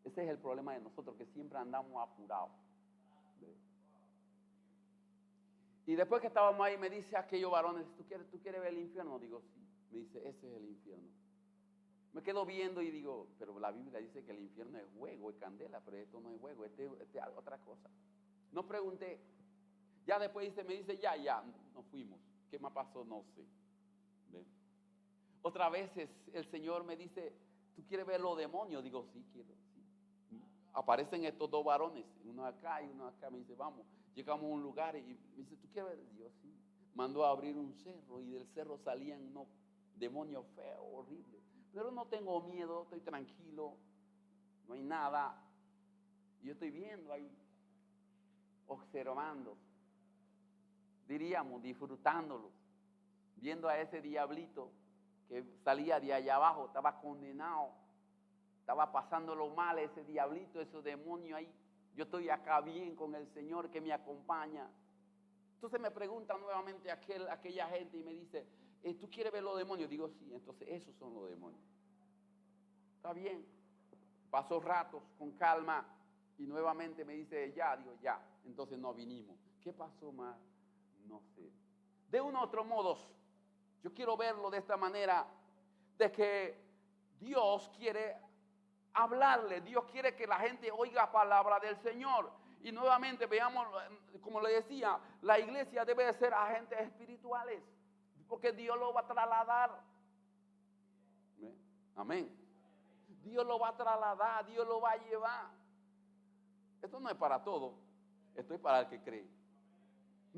Ese es el problema de nosotros, que siempre andamos apurados. Y después que estábamos ahí, me dice aquellos varones, ¿tú quieres ver el infierno? Digo, sí. Me dice, ese es el infierno. Me quedo viendo y digo, pero la Biblia dice que el infierno es fuego, es candela, pero esto no es fuego, este es otra cosa. No pregunté. Ya después me dice, ya, nos fuimos. ¿Qué más pasó? No sé. ¿Ven? Otra vez el Señor me dice, ¿tú quieres ver los demonios? Digo, sí, quiero. Sí. Aparecen estos dos varones, uno acá y uno acá. Me dice, vamos. Llegamos a un lugar y me dice, ¿tú quieres ver? Digo, sí. Mandó a abrir un cerro y del cerro salían unos demonios feos, horribles. Pero no tengo miedo, estoy tranquilo, no hay nada. Yo estoy viendo ahí, observando, diríamos, disfrutándolo, viendo a ese diablito que salía de allá abajo, estaba condenado, estaba pasándolo mal ese diablito, ese demonio ahí. Yo estoy acá bien con el Señor que me acompaña. Entonces me pregunta nuevamente aquella gente y me dice, ¿tú quieres ver los demonios? Digo, sí. Entonces esos son los demonios. Está bien. Pasó ratos con calma y nuevamente me dice, ya. Digo, ya. Entonces no vinimos. ¿Qué pasó más? No sé. De un otro modo, yo quiero verlo de esta manera, de que Dios quiere hablarle, Dios quiere que la gente oiga palabra del Señor. Y nuevamente veamos, como le decía, la iglesia debe de ser agentes espirituales, porque Dios lo va a trasladar. Amén. Dios lo va a trasladar, Dios lo va a llevar. Esto no es para todo, esto es para el que cree.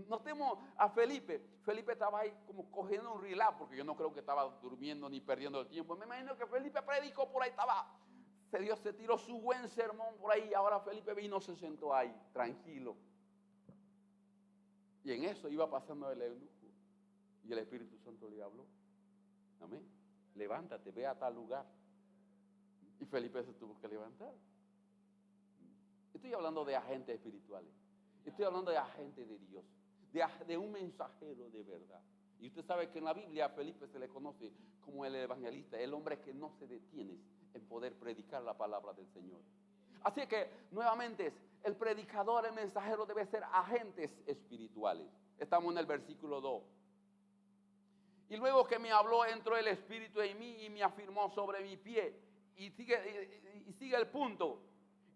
Notemos a Felipe. Felipe estaba ahí como cogiendo un relax, porque yo no creo que estaba durmiendo ni perdiendo el tiempo. Me imagino que Felipe predicó por ahí, Dios se tiró su buen sermón por ahí. Ahora Felipe vino, se sentó ahí, tranquilo. Y en eso iba pasando el eunuco. Y el Espíritu Santo le habló. Amén. Levántate, ve a tal lugar. Y Felipe se tuvo que levantar. Estoy hablando de agentes espirituales. Estoy hablando de agentes de Dios. De un mensajero de verdad. Y usted sabe que en la Biblia a Felipe se le conoce como el evangelista, el hombre que no se detiene en poder predicar la palabra del Señor. Así que, nuevamente, el predicador, el mensajero debe ser agentes espirituales. Estamos en el versículo 2. Y luego que me habló, entró el Espíritu en mí y me afirmó sobre mi pie. Y sigue el punto.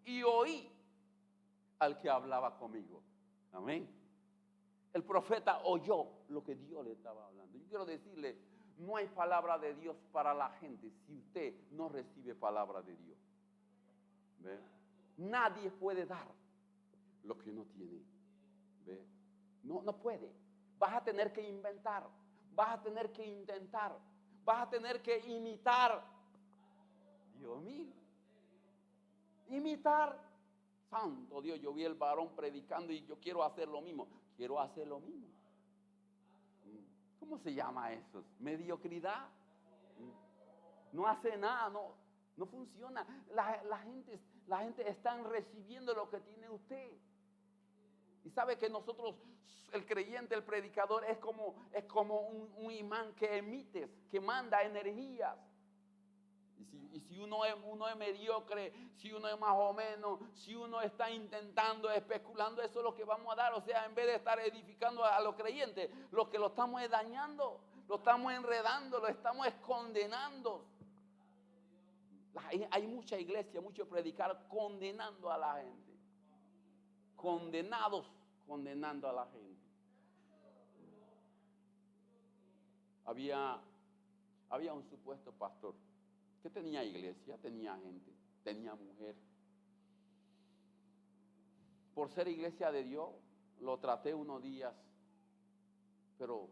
Y oí al que hablaba conmigo. Amén. El profeta oyó lo que Dios le estaba hablando. Yo quiero decirle, no hay palabra de Dios para la gente si usted no recibe palabra de Dios. ¿Ve? Nadie puede dar lo que no tiene. ¿Ve? No puede. Vas a tener que inventar. Vas a tener que intentar. Vas a tener que imitar. Dios mío. Imitar. Santo Dios, yo vi el varón predicando y yo quiero hacer lo mismo. Quiero hacer lo mismo. ¿Cómo se llama eso? Mediocridad. No hace nada, no funciona. La gente está recibiendo lo que tiene usted. Y sabe que nosotros, el creyente, el predicador, es como un imán que emite, que manda energías. Y si uno es mediocre, si uno es más o menos, si uno está intentando, especulando, eso es lo que vamos a dar. O sea, en vez de estar edificando a los creyentes, lo que lo estamos es dañando, lo estamos enredando, lo estamos condenando. Hay mucha iglesia, mucho predicar condenando a la gente. Condenando a la gente. Había un supuesto pastor que tenía iglesia, tenía gente, tenía mujer. Por ser iglesia de Dios, lo traté unos días, pero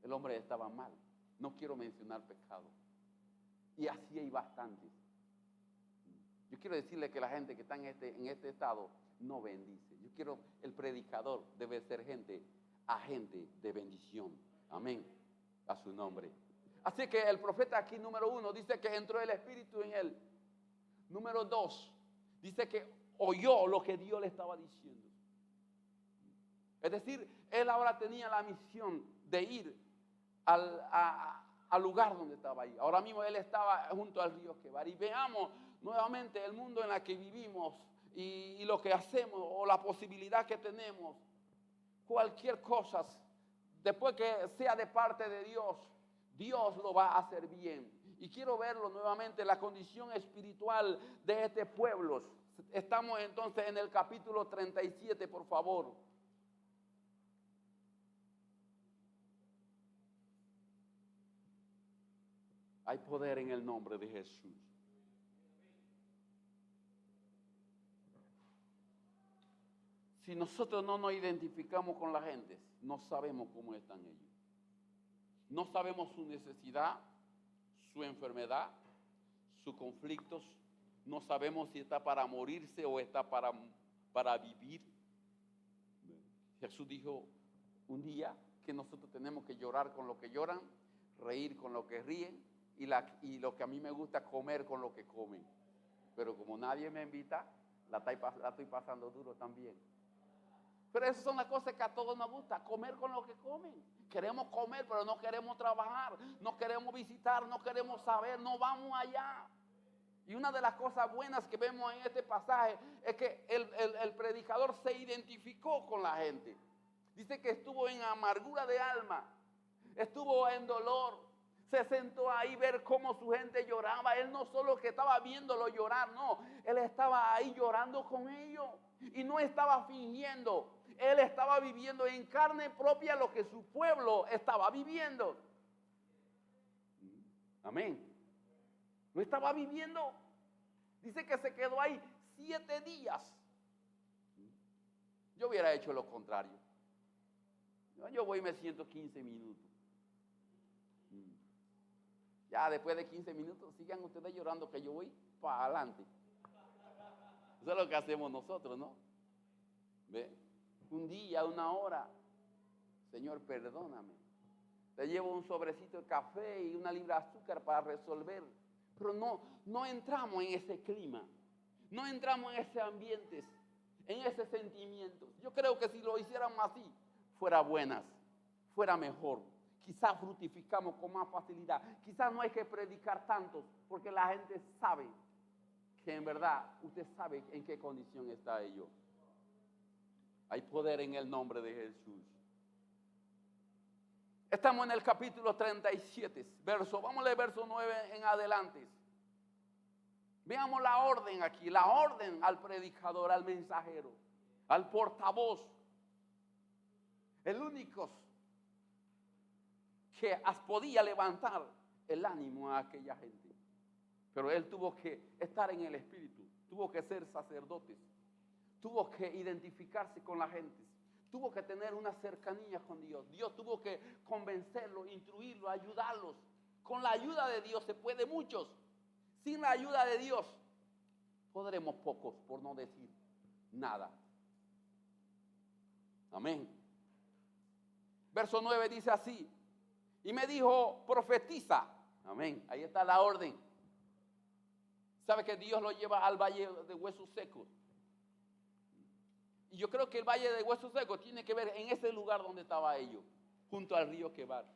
el hombre estaba mal. No quiero mencionar pecado. Y así hay bastantes. Yo quiero decirle que la gente que está en este estado no bendice. El predicador debe ser agente de bendición, Amén. A su nombre. Así que el profeta aquí, número 1, dice que entró el Espíritu en él. Número 2, dice que oyó lo que Dios le estaba diciendo. Es decir, él ahora tenía la misión de ir al lugar donde estaba ahí. Ahora mismo él estaba junto al río Quebar. Y veamos nuevamente el mundo en el que vivimos y lo que hacemos o la posibilidad que tenemos. Cualquier cosa, después que sea de parte de Dios, Dios lo va a hacer bien. Y quiero verlo nuevamente, la condición espiritual de este pueblo. Estamos entonces en el capítulo 37, por favor. Hay poder en el nombre de Jesús. Si nosotros no nos identificamos con la gente, no sabemos cómo están ellos. No sabemos su necesidad, su enfermedad, sus conflictos. No sabemos si está para morirse o está para vivir. Jesús dijo un día que nosotros tenemos que llorar con lo que lloran, reír con lo que ríen y lo que a mí me gusta, comer con lo que comen. Pero como nadie me invita, la estoy pasando duro también. Pero esas son las cosas que a todos nos gusta, comer con lo que comen. Queremos comer, pero no queremos trabajar, no queremos visitar, no queremos saber, no vamos allá. Y una de las cosas buenas que vemos en este pasaje es que el predicador se identificó con la gente. Dice que estuvo en amargura de alma, estuvo en dolor, se sentó ahí a ver cómo su gente lloraba. Él no solo que estaba viéndolo llorar, no, él estaba ahí llorando con ellos y no estaba fingiendo. Él estaba viviendo en carne propia lo que su pueblo estaba viviendo. Amén. Lo estaba viviendo. Dice que se quedó ahí 7 días. Yo hubiera hecho lo contrario. Yo voy y me siento 15 minutos. Ya después de 15 minutos, sigan ustedes llorando que yo voy para adelante. Eso es lo que hacemos nosotros, ¿no? ¿Ve? Un día, una hora. Señor, perdóname. Te llevo un sobrecito de café y una libra de azúcar para resolver. Pero no entramos en ese clima. No entramos en ese ambiente, en ese sentimiento. Yo creo que si lo hiciéramos así, fuera buenas, fuera mejor. Quizás fructificamos con más facilidad. Quizás no hay que predicar tanto, porque la gente sabe que en verdad usted sabe en qué condición está ellos. Hay poder en el nombre de Jesús. Estamos en el capítulo 37, vamos a leer verso 9 en adelante. Veamos la orden aquí, la orden al predicador, al mensajero, al portavoz. El único que podía levantar el ánimo a aquella gente. Pero él tuvo que estar en el espíritu, tuvo que ser sacerdote, tuvo que identificarse con la gente, tuvo que tener una cercanía con Dios. Dios tuvo que convencerlo, instruirlo, ayudarlos. Con la ayuda de Dios se puede muchos. Sin la ayuda de Dios podremos pocos, por no decir nada. Amén. Verso 9 dice así: y me dijo, profetiza. Amén. Ahí está la orden. ¿Sabe que Dios lo lleva al valle de huesos secos? Y yo creo que el valle de huesos secos tiene que ver en ese lugar donde estaba ellos, junto al río Quebar.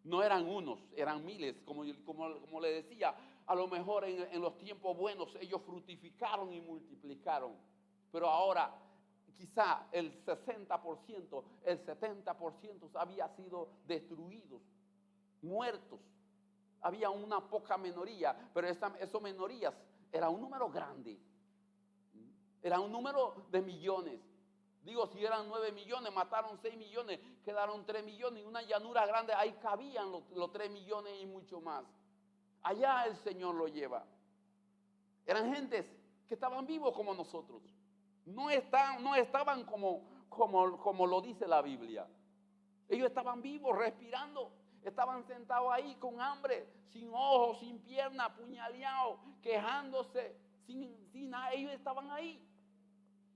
No eran unos, eran miles, como le decía. A lo mejor en los tiempos buenos ellos fructificaron y multiplicaron. Pero ahora quizá el 60%, el 70% había sido destruidos, muertos. Había una poca minoría, pero esas minorías era un número grande. Era un número de millones. Digo, si eran 9 millones, mataron 6 millones, quedaron 3 millones. Y una llanura grande, ahí cabían los 3 millones y mucho más. Allá el Señor lo lleva. Eran gentes que estaban vivos como nosotros. No estaban como lo dice la Biblia. Ellos estaban vivos, respirando. Estaban sentados ahí con hambre, sin ojos, sin piernas, apuñaleados, quejándose, sin nada. Ellos estaban ahí.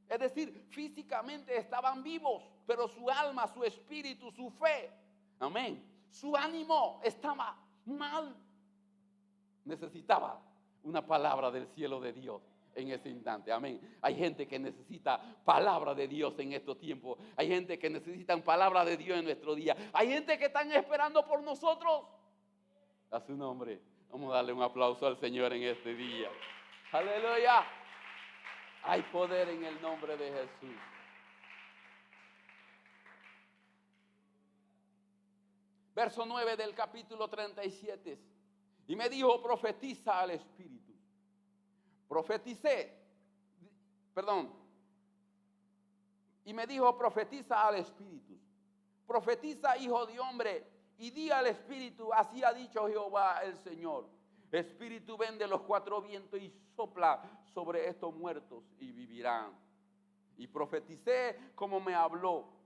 Es decir, físicamente estaban vivos, pero su alma, su espíritu, su fe, Amén. Su ánimo estaba mal. Necesitaba una palabra del cielo de Dios en ese instante. Amén. Hay gente que necesita palabra de Dios en estos tiempos. Hay gente que necesita palabra de Dios en nuestro día. Hay gente que están esperando por nosotros. A su nombre. Vamos a darle un aplauso al Señor en este día. Aleluya. Hay poder en el nombre de Jesús. Verso 9 del capítulo 37. Y me dijo, profetiza al Espíritu. Y me dijo, profetiza al Espíritu. Profetiza, hijo de hombre, y di al Espíritu, así ha dicho Jehová el Señor. Espíritu, ven de los cuatro vientos y sopla sobre estos muertos y vivirán. Y profeticé como me habló.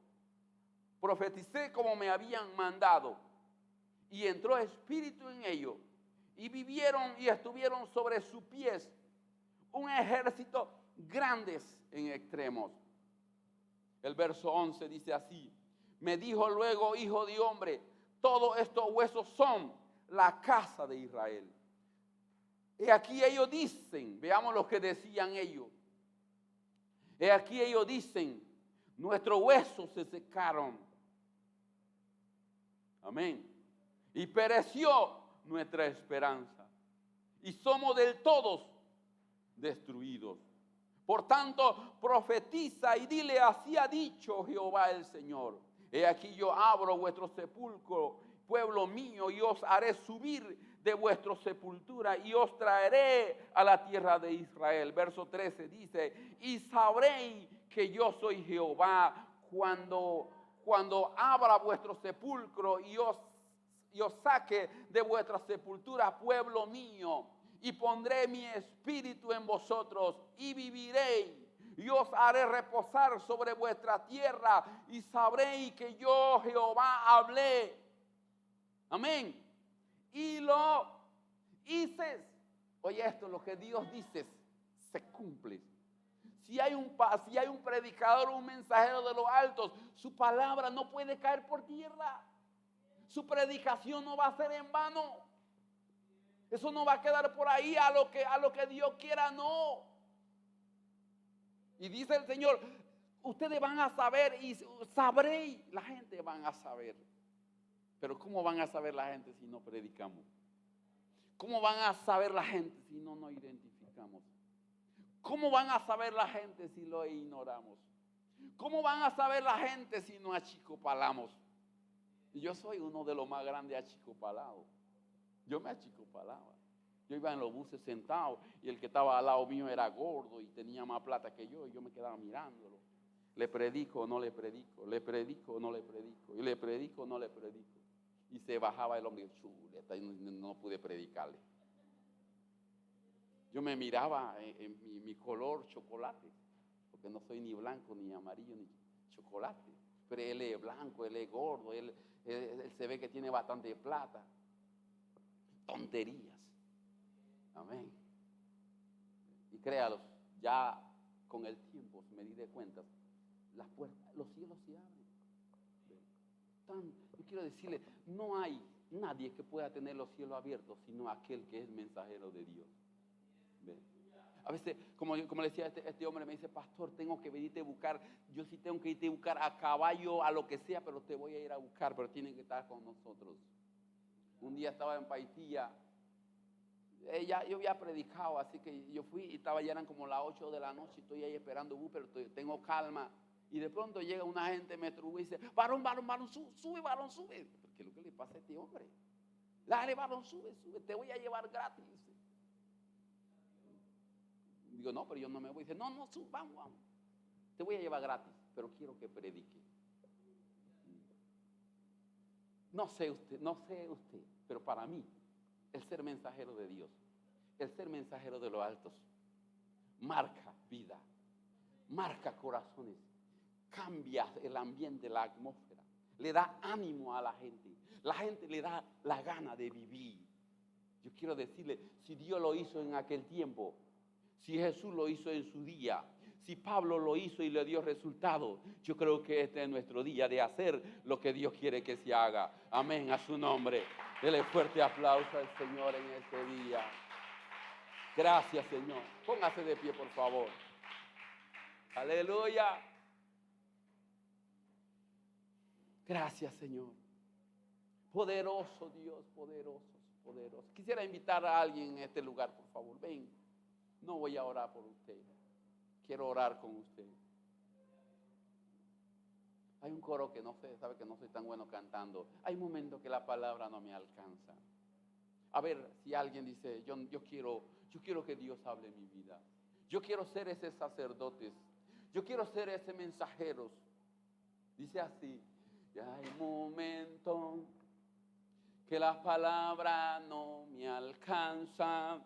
Profeticé como me habían mandado. Y entró espíritu en ellos. Y vivieron y estuvieron sobre sus pies un ejército grandes en extremos. El verso 11 dice así. Me dijo luego, hijo de hombre, todos estos huesos son la casa de Israel. Y aquí ellos dicen, veamos lo que decían ellos. Y aquí ellos dicen, nuestros huesos se secaron. Amén. Y pereció nuestra esperanza. Y somos del todos destruidos. Por tanto, profetiza y dile, así ha dicho Jehová el Señor. He aquí yo abro vuestro sepulcro, pueblo mío, y os haré subir de vuestra sepultura y os traeré a la tierra de Israel. Verso 13 dice, y sabréis que yo soy Jehová cuando abra vuestro sepulcro y os saque de vuestra sepultura, pueblo mío, y pondré mi espíritu en vosotros y viviréis. Y os haré reposar sobre vuestra tierra y sabréis que yo Jehová hablé. Amén. Y lo hice. Oye, esto, lo que Dios dice se cumple. Si hay un predicador, un mensajero de los altos, su palabra no puede caer por tierra. Su predicación no va a ser en vano. Eso no va a quedar por ahí a lo que Dios quiera, no. Y dice el Señor, ustedes van a saber y sabréis, la gente van a saber. Pero ¿cómo van a saber la gente si no predicamos? ¿Cómo van a saber la gente si no nos identificamos? ¿Cómo van a saber la gente si lo ignoramos? ¿Cómo van a saber la gente si no achicopalamos? Y yo soy uno de los más grandes achicopalados. Yo me achicopalaba. Yo iba en los buses sentado y el que estaba al lado mío era gordo y tenía más plata que yo y yo me quedaba mirándolo. Le predico o no le predico, le predico o no le predico, y le predico o no le predico. Y se bajaba el hombre, chuleta, y no pude predicarle. Yo me miraba en mi color chocolate, porque no soy ni blanco, ni amarillo, ni chocolate. Pero él es blanco, él es gordo, él se ve que tiene bastante plata. Tonterías. Amén. Y créalos, ya con el tiempo me di de cuenta, las puertas, los cielos se abren. Yo quiero decirle, no hay nadie que pueda tener los cielos abiertos sino aquel que es mensajero de Dios. ¿Ven? A veces, como le decía este hombre, me dice, pastor, tengo que venirte a buscar. Yo sí tengo que irte a buscar a caballo, a lo que sea, pero te voy a ir a buscar, pero tienen que estar con nosotros. Un día estaba en Paitilla. Yo había predicado, así que yo fui y eran como las 8 de la noche, estoy ahí esperando bus, pero tengo calma. Y de pronto llega una gente, me trubó y dice, varón, sube, varón, sube. ¿Qué es lo que le pasa a este hombre? Dale, varón, sube, te voy a llevar gratis. Digo, no, pero yo no me voy. Dice, no, sube, vamos. Te voy a llevar gratis, pero quiero que predique. No sé usted, pero para mí, el ser mensajero de Dios, el ser mensajero de los altos, marca vida, marca corazones, cambia el ambiente, la atmósfera, le da ánimo a la gente le da la gana de vivir. Yo quiero decirle, si Dios lo hizo en aquel tiempo, si Jesús lo hizo en su día, Si Pablo lo hizo y le dio resultado, yo creo que este es nuestro día de hacer lo que Dios quiere que se haga. Amén, a su nombre. Dele fuerte aplauso al Señor en este día. Gracias, Señor. Póngase de pie, por favor. Aleluya. Gracias, Señor. Poderoso Dios, poderoso, poderoso. Quisiera invitar a alguien en este lugar, por favor. Ven. No voy a orar por usted. Quiero orar con usted. Hay un coro que no sé, sabe que no soy tan bueno cantando. Hay momentos que la palabra no me alcanza. A ver, si alguien dice, yo quiero que Dios hable en mi vida. Yo quiero ser ese sacerdote. Yo quiero ser ese mensajero. Dice así, y hay momentos que las palabras no me alcanzan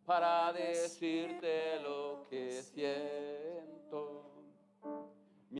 para decirte lo que siento.